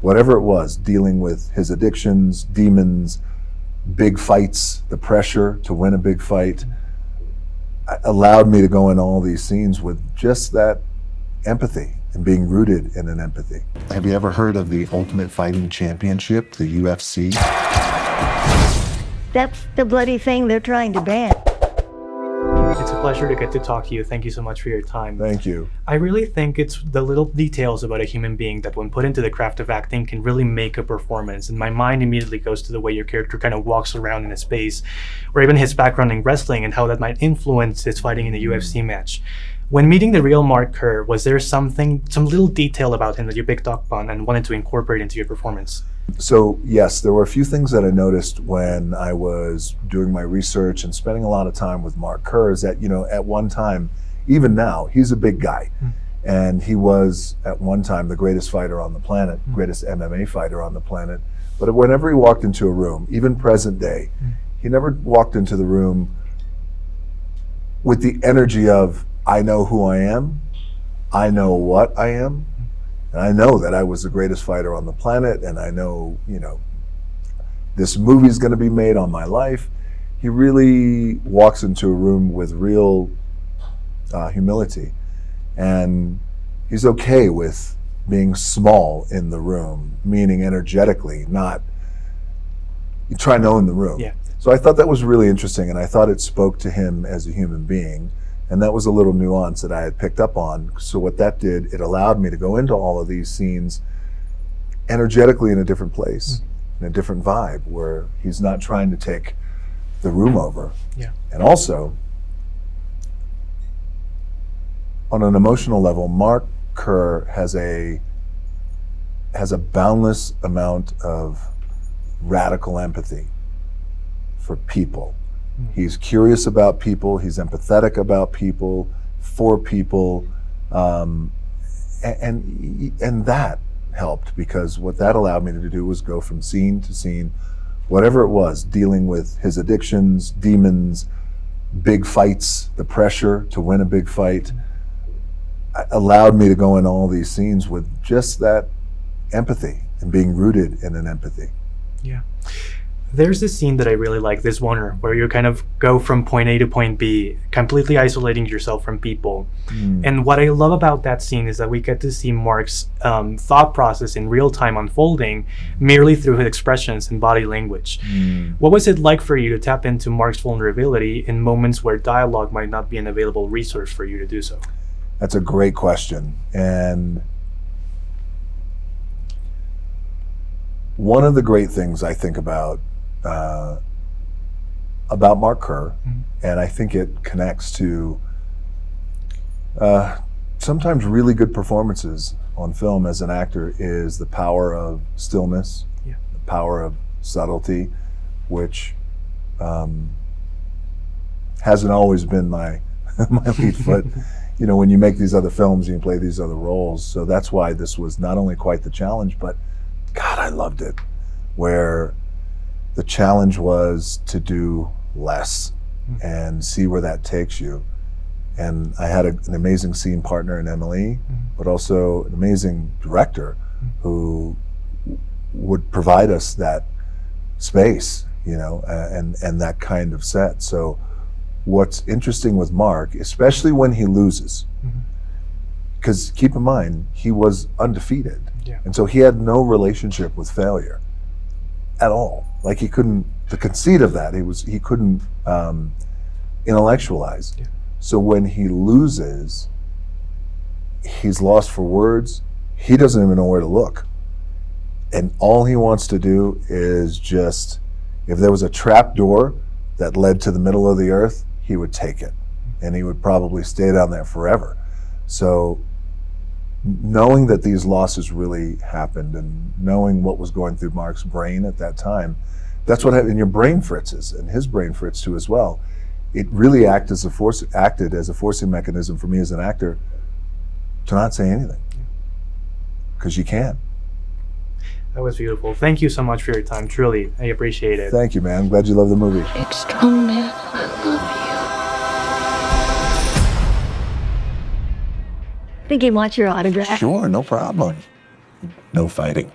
whatever it was, dealing with his addictions, demons, big fights, the pressure to win a big fight, allowed me to go in all these scenes with just that empathy and being rooted in an empathy. Have you ever heard of the Ultimate Fighting Championship, the UFC? That's the bloody thing they're trying to ban. It's a pleasure to get to talk to you. Thank you so much for your time. Thank you. I really think it's the little details about a human being that when put into the craft of acting can really make a performance. And my mind immediately goes to the way your character kind of walks around in a space, or even his background in wrestling and how that might influence his fighting in a UFC match. When meeting the real Mark Kerr, was there some little detail about him that you picked up on and wanted to incorporate into your performance? So yes, there were a few things that I noticed when I was doing my research and spending a lot of time with Mark Kerr, is that, at one time, even now, he's a big guy. And he was, at one time, the greatest fighter on the planet, greatest MMA fighter on the planet. But whenever he walked into a room, even present day, he never walked into the room with the energy of, I know who I am, I know what I am, and I know that I was the greatest fighter on the planet, and I know, this movie's gonna be made on my life. He really walks into a room with real humility, and he's okay with being small in the room, meaning energetically, not you try to own the room. Yeah. So I thought that was really interesting, and I thought it spoke to him as a human being. And that was a little nuance that I had picked up on. So what that did, it allowed me to go into all of these scenes energetically in a different place, in a different vibe, where he's not trying to take the room over. Yeah. And also, on an emotional level, Mark Kerr has a boundless amount of radical empathy for people. He's curious about people, he's empathetic about people, for people, and that helped, because what that allowed me to do was go from scene to scene, whatever it was, dealing with his addictions, demons, big fights, the pressure to win a big fight, allowed me to go in all these scenes with just that empathy and being rooted in an empathy. Yeah. There's this scene that I really like, this one where you kind of go from point A to point B, completely isolating yourself from people. And what I love about that scene is that we get to see Mark's thought process in real time unfolding merely through his expressions and body language. What was it like for you to tap into Mark's vulnerability in moments where dialogue might not be an available resource for you to do so? That's a great question. And one of the great things I think about Mark Kerr, and I think it connects to sometimes really good performances on film as an actor, is the power of stillness, the power of subtlety, which hasn't always been my lead foot. When you make these other films, you play these other roles. So that's why this was not only quite the challenge, but God, I loved it, where the challenge was to do less and see where that takes you. And I had an amazing scene partner in Emily, but also an amazing director who would provide us that space, and that kind of set. So what's interesting with Mark, especially when he loses, because keep in mind, he was undefeated. And so he had no relationship with failure at all. Like he couldn't, the conceit of that, he couldn't intellectualize. So when he loses, he's lost for words. He doesn't even know where to look. And all he wants to do is just, if there was a trap door that led to the middle of the earth, he would take it. And he would probably stay down there forever. So knowing that these losses really happened and knowing what was going through Mark's brain at that time, that's what happened. And your brain fritzes, and his brain fritz too as well. It really acted as a forcing mechanism for me as an actor to not say anything, because you can. That was beautiful. Thank you so much for your time. Truly, I appreciate it. Thank you, man. I'm glad you love the movie. Big strong man, I love you. Think he wants your autograph? Sure, no problem. No fighting.